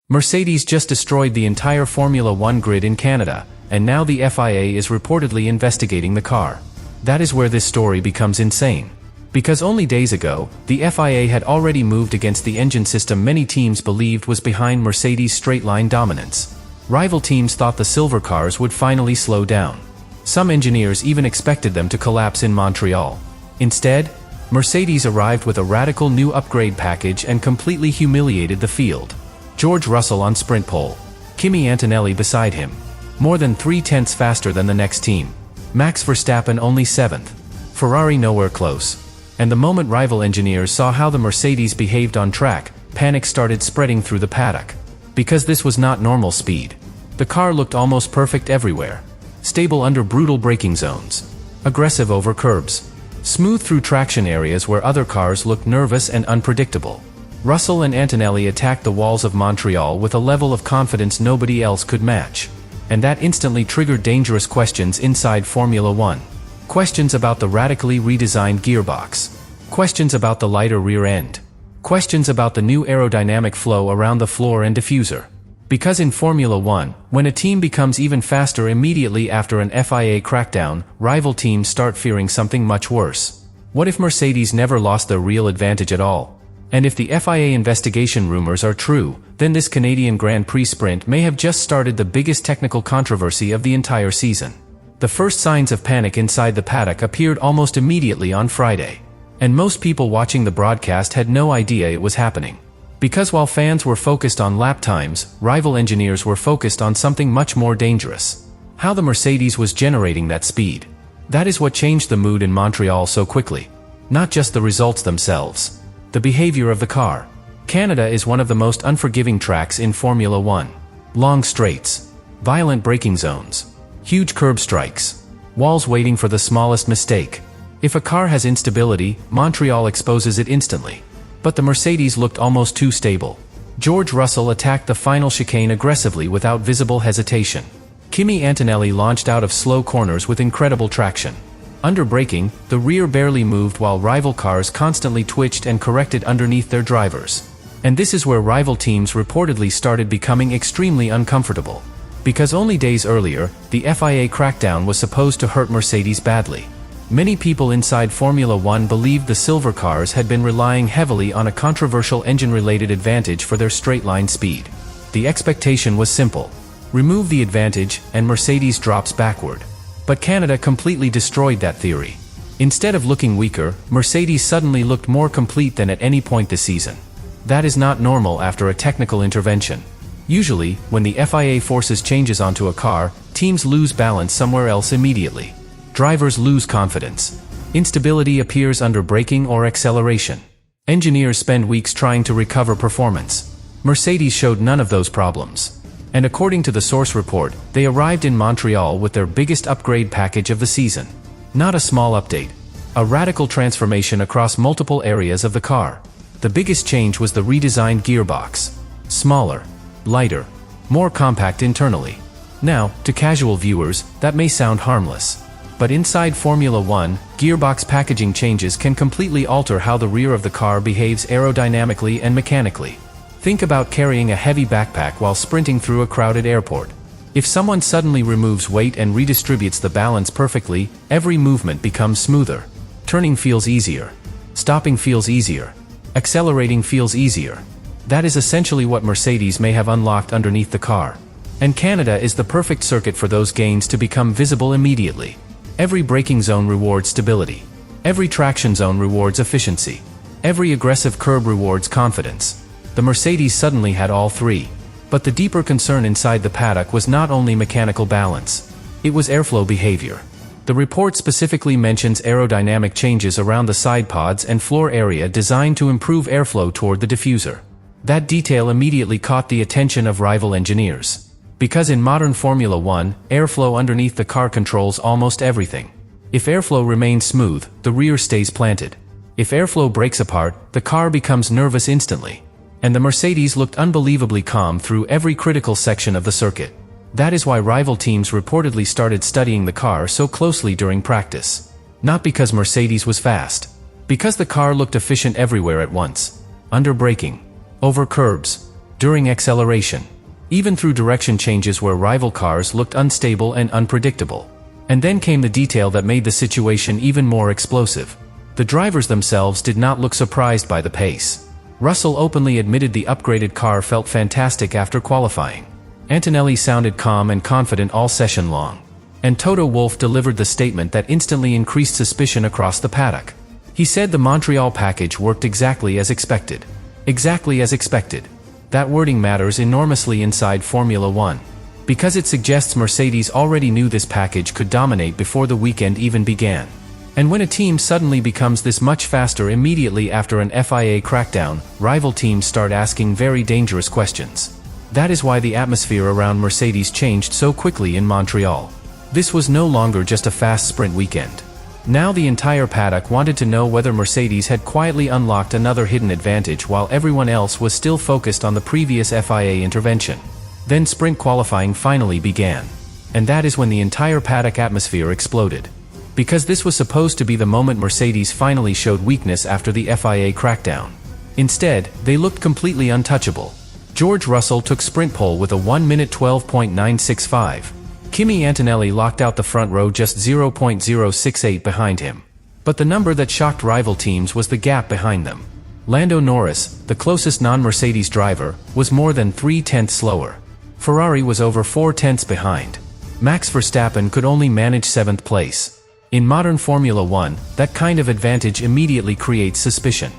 Mercedes just destroyed the entire Formula One grid in Canada, and now the FIA is reportedly investigating the car. That is where this story becomes insane. Because only days ago, the FIA had already moved against the engine system many teams believed was behind Mercedes' straight-line dominance. Rival teams thought the silver cars would finally slow down. Some engineers even expected them to collapse in Montreal. Instead, Mercedes arrived with a radical new upgrade package and completely humiliated the field. George Russell on sprint pole. Kimi Antonelli beside him. More than 3/10 faster than the next team. Max Verstappen only 7th. Ferrari nowhere close. And the moment rival engineers saw how the Mercedes behaved on track, panic started spreading through the paddock. Because this was not normal speed. The car looked almost perfect everywhere. Stable under brutal braking zones. Aggressive over curbs. Smooth through traction areas where other cars looked nervous and unpredictable. Russell and Antonelli attacked the walls of Montreal with a level of confidence nobody else could match. And that instantly triggered dangerous questions inside Formula One. Questions about the radically redesigned gearbox. Questions about the lighter rear end. Questions about the new aerodynamic flow around the floor and diffuser. Because in Formula One, when a team becomes even faster immediately after an FIA crackdown, rival teams start fearing something much worse. What if Mercedes never lost their real advantage at all? And if the FIA investigation rumors are true, then this Canadian Grand Prix sprint may have just started the biggest technical controversy of the entire season. The first signs of panic inside the paddock appeared almost immediately on Friday. And most people watching the broadcast had no idea it was happening. Because while fans were focused on lap times, rival engineers were focused on something much more dangerous. How the Mercedes was generating that speed. That is what changed the mood in Montreal so quickly. Not just the results themselves. The behavior of the car. Canada is one of the most unforgiving tracks in Formula One. Long straights. Violent braking zones. Huge curb strikes. Walls waiting for the smallest mistake. If a car has instability, Montreal exposes it instantly. But the Mercedes looked almost too stable. George Russell attacked the final chicane aggressively without visible hesitation. Kimi Antonelli launched out of slow corners with incredible traction. Under braking, the rear barely moved while rival cars constantly twitched and corrected underneath their drivers. And this is where rival teams reportedly started becoming extremely uncomfortable. Because only days earlier, the FIA crackdown was supposed to hurt Mercedes badly. Many people inside Formula One believed the silver cars had been relying heavily on a controversial engine-related advantage for their straight-line speed. The expectation was simple. Remove the advantage, and Mercedes drops backward. But Canada completely destroyed that theory. Instead of looking weaker, Mercedes suddenly looked more complete than at any point this season. That is not normal after a technical intervention. Usually, when the FIA forces changes onto a car, teams lose balance somewhere else immediately. Drivers lose confidence. Instability appears under braking or acceleration. Engineers spend weeks trying to recover performance. Mercedes showed none of those problems. And according to the source report, they arrived in Montreal with their biggest upgrade package of the season. Not a small update. A radical transformation across multiple areas of the car. The biggest change was the redesigned gearbox. Smaller, lighter, more compact internally. Now, to casual viewers, that may sound harmless. But inside Formula One, gearbox packaging changes can completely alter how the rear of the car behaves aerodynamically and mechanically. Think about carrying a heavy backpack while sprinting through a crowded airport. If someone suddenly removes weight and redistributes the balance perfectly, every movement becomes smoother. Turning feels easier. Stopping feels easier. Accelerating feels easier. That is essentially what Mercedes may have unlocked underneath the car. And Canada is the perfect circuit for those gains to become visible immediately. Every braking zone rewards stability. Every traction zone rewards efficiency. Every aggressive curb rewards confidence. The Mercedes suddenly had all three. But the deeper concern inside the paddock was not only mechanical balance. It was airflow behavior. The report specifically mentions aerodynamic changes around the side pods and floor area designed to improve airflow toward the diffuser. That detail immediately caught the attention of rival engineers. Because in modern Formula One, airflow underneath the car controls almost everything. If airflow remains smooth, the rear stays planted. If airflow breaks apart, the car becomes nervous instantly. And the Mercedes looked unbelievably calm through every critical section of the circuit. That is why rival teams reportedly started studying the car so closely during practice. Not because Mercedes was fast. Because the car looked efficient everywhere at once. Under braking. Over curbs. during acceleration, even through direction changes where rival cars looked unstable and unpredictable. And then came the detail that made the situation even more explosive. The drivers themselves did not look surprised by the pace. Russell openly admitted the upgraded car felt fantastic after qualifying. Antonelli sounded calm and confident all session long. And Toto Wolff delivered the statement that instantly increased suspicion across the paddock. He said the Montreal package worked exactly as expected. Exactly as expected. That wording matters enormously inside Formula One, because it suggests Mercedes already knew this package could dominate before the weekend even began. And when a team suddenly becomes this much faster immediately after an FIA crackdown, rival teams start asking very dangerous questions. That is why the atmosphere around Mercedes changed so quickly in Montreal. This was no longer just a fast sprint weekend. Now the entire paddock wanted to know whether Mercedes had quietly unlocked another hidden advantage while everyone else was still focused on the previous FIA intervention. Then sprint qualifying finally began. And that is when the entire paddock atmosphere exploded. Because this was supposed to be the moment Mercedes finally showed weakness after the FIA crackdown. Instead, they looked completely untouchable. George Russell took sprint pole with a 1 minute 12.965. Kimi Antonelli locked out the front row just 0.068 behind him. But the number that shocked rival teams was the gap behind them. Lando Norris, the closest non-Mercedes driver, was more than 3/10 slower. Ferrari was over 4/10 behind. Max Verstappen could only manage 7th place. In modern Formula One, that kind of advantage immediately creates suspicion.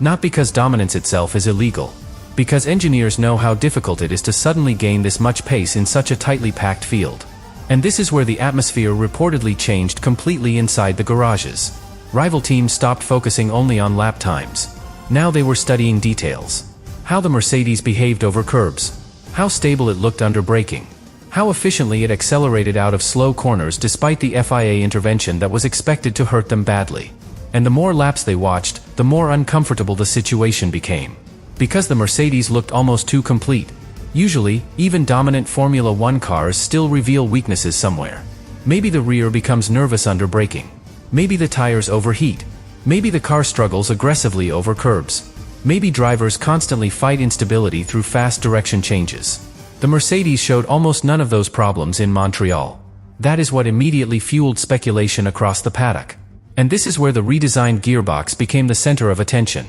Not because dominance itself is illegal. Because engineers know how difficult it is to suddenly gain this much pace in such a tightly packed field. And this is where the atmosphere reportedly changed completely inside the garages. Rival teams stopped focusing only on lap times. Now they were studying details. How the Mercedes behaved over curbs. How stable it looked under braking. How efficiently it accelerated out of slow corners despite the FIA intervention that was expected to hurt them badly. And the more laps they watched, the more uncomfortable the situation became. Because the Mercedes looked almost too complete. Usually, even dominant Formula One cars still reveal weaknesses somewhere. Maybe the rear becomes nervous under braking. Maybe the tires overheat. Maybe the car struggles aggressively over curbs. Maybe drivers constantly fight instability through fast direction changes. The Mercedes showed almost none of those problems in Montreal. That is what immediately fueled speculation across the paddock. And this is where the redesigned gearbox became the center of attention.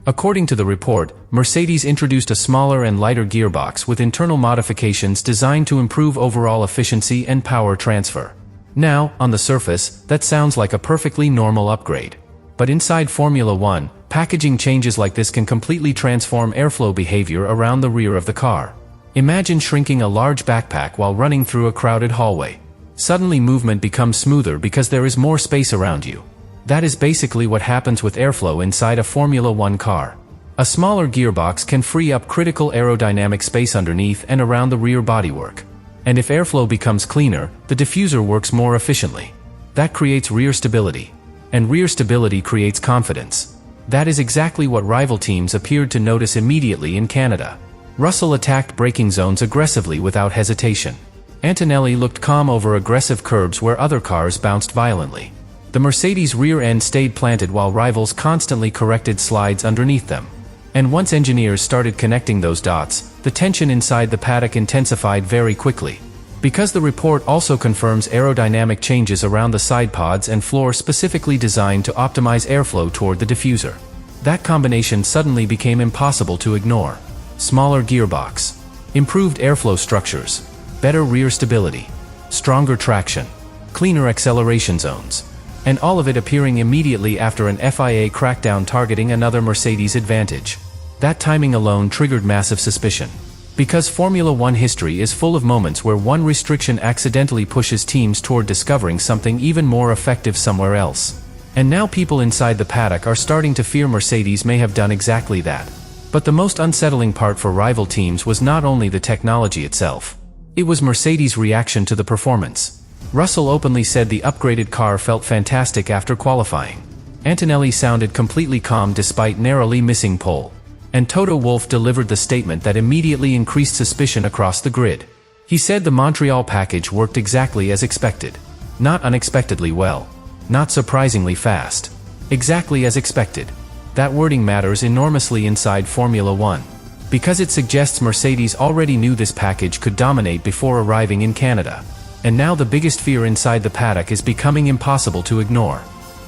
According to the report, Mercedes introduced a smaller and lighter gearbox with internal modifications designed to improve overall efficiency and power transfer. Now, on the surface, that sounds like a perfectly normal upgrade. But inside Formula One, packaging changes like this can completely transform airflow behavior around the rear of the car. Imagine shrinking a large backpack while running through a crowded hallway. Suddenly movement becomes smoother because there is more space around you. That is basically what happens with airflow inside a Formula One car. A smaller gearbox can free up critical aerodynamic space underneath and around the rear bodywork. And if airflow becomes cleaner, the diffuser works more efficiently. That creates rear stability. And rear stability creates confidence. That is exactly what rival teams appeared to notice immediately in Canada. Russell attacked braking zones aggressively without hesitation. Antonelli looked calm over aggressive curbs where other cars bounced violently. The Mercedes rear end stayed planted while rivals constantly corrected slides underneath them. And once engineers started connecting those dots, the tension inside the paddock intensified very quickly. Because the report also confirms aerodynamic changes around the side pods and floor specifically designed to optimize airflow toward the diffuser. That combination suddenly became impossible to ignore. Smaller gearbox. Improved airflow structures. Better rear stability. Stronger traction. Cleaner acceleration zones. And all of it appearing immediately after an FIA crackdown targeting another Mercedes advantage. That timing alone triggered massive suspicion. Because Formula One history is full of moments where one restriction accidentally pushes teams toward discovering something even more effective somewhere else. And now people inside the paddock are starting to fear Mercedes may have done exactly that. But the most unsettling part for rival teams was not only the technology itself. It was Mercedes' reaction to the performance. Russell openly said the upgraded car felt fantastic after qualifying. Antonelli sounded completely calm despite narrowly missing pole. And Toto Wolff delivered the statement that immediately increased suspicion across the grid. He said the Montreal package worked exactly as expected. Not unexpectedly well. Not surprisingly fast. Exactly as expected. That wording matters enormously inside Formula One. because it suggests Mercedes already knew this package could dominate before arriving in Canada. And now the biggest fear inside the paddock is becoming impossible to ignore.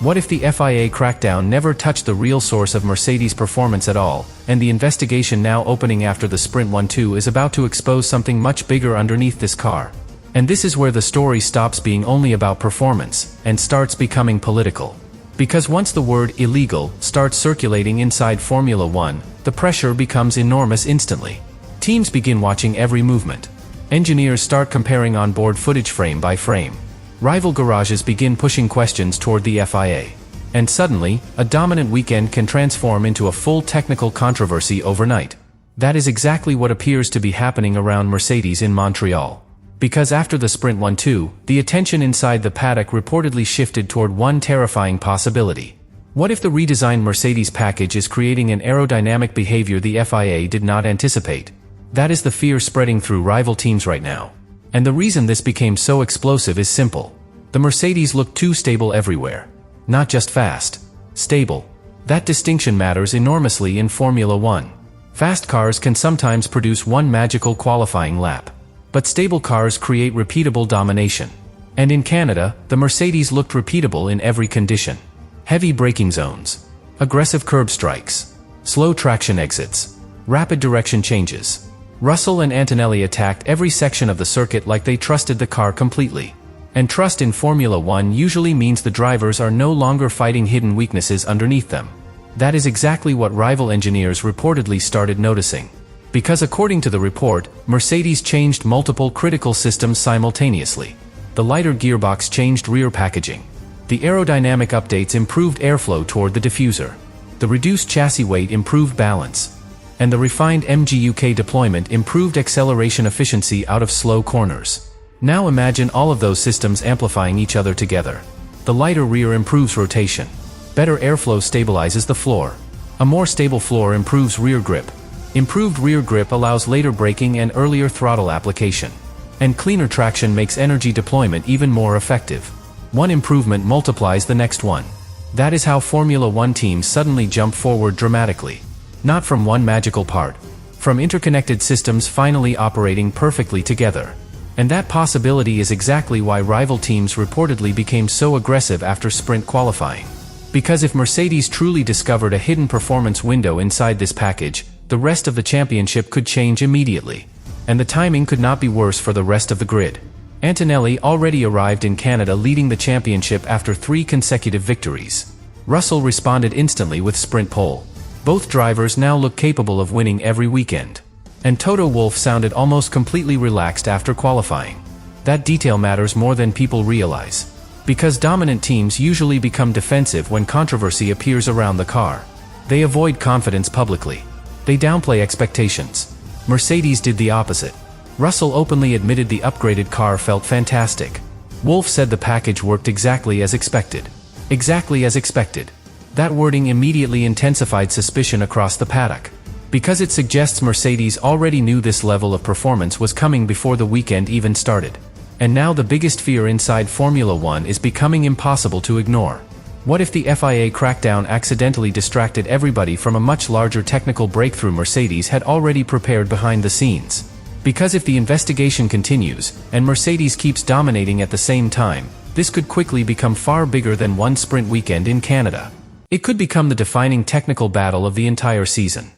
What if the FIA crackdown never touched the real source of Mercedes' performance at all, and the investigation now opening after the Sprint 1-2 is about to expose something much bigger underneath this car? And this is where the story stops being only about performance, and starts becoming political. Because once the word illegal starts circulating inside Formula One, the pressure becomes enormous instantly. Teams begin watching every movement. Engineers start comparing onboard footage frame by frame. Rival garages begin pushing questions toward the FIA. And suddenly, a dominant weekend can transform into a full technical controversy overnight. That is exactly what appears to be happening around Mercedes in Montreal. Because after the Sprint 1-2, the attention inside the paddock reportedly shifted toward one terrifying possibility. What if the redesigned Mercedes package is creating an aerodynamic behavior the FIA did not anticipate? That is the fear spreading through rival teams right now. And the reason this became so explosive is simple. The Mercedes looked too stable everywhere. Not just fast. Stable. That distinction matters enormously in Formula One. Fast cars can sometimes produce one magical qualifying lap. But stable cars create repeatable domination. And in Canada, the Mercedes looked repeatable in every condition. Heavy braking zones. Aggressive curb strikes. Slow traction exits. Rapid direction changes. Russell and Antonelli attacked every section of the circuit like they trusted the car completely. And trust in Formula One usually means the drivers are no longer fighting hidden weaknesses underneath them. That is exactly what rival engineers reportedly started noticing. Because according to the report, Mercedes changed multiple critical systems simultaneously. The lighter gearbox changed rear packaging. The aerodynamic updates improved airflow toward the diffuser. The reduced chassis weight improved balance. And the refined MGUK deployment improved acceleration efficiency out of slow corners. Now imagine all of those systems amplifying each other together. The lighter rear improves rotation. Better airflow stabilizes the floor. A more stable floor improves rear grip. Improved rear grip allows later braking and earlier throttle application. And cleaner traction makes energy deployment even more effective. One improvement multiplies the next one. That is how Formula One teams suddenly jump forward dramatically. Not from one magical part. From interconnected systems finally operating perfectly together. And that possibility is exactly why rival teams reportedly became so aggressive after sprint qualifying. Because if Mercedes truly discovered a hidden performance window inside this package, the rest of the championship could change immediately. And the timing could not be worse for the rest of the grid. Antonelli already arrived in Canada leading the championship after 3 consecutive victories. Russell responded instantly with sprint pole. Both drivers now look capable of winning every weekend. And Toto Wolff sounded almost completely relaxed after qualifying. That detail matters more than people realize. Because dominant teams usually become defensive when controversy appears around the car. They avoid confidence publicly. They downplay expectations. Mercedes did the opposite. Russell openly admitted the upgraded car felt fantastic. Wolff said the package worked exactly as expected. Exactly as expected. That wording immediately intensified suspicion across the paddock. Because it suggests Mercedes already knew this level of performance was coming before the weekend even started. And now the biggest fear inside Formula One is becoming impossible to ignore. What if the FIA crackdown accidentally distracted everybody from a much larger technical breakthrough Mercedes had already prepared behind the scenes? Because if the investigation continues, and Mercedes keeps dominating at the same time, this could quickly become far bigger than one sprint weekend in Canada. It could become the defining technical battle of the entire season.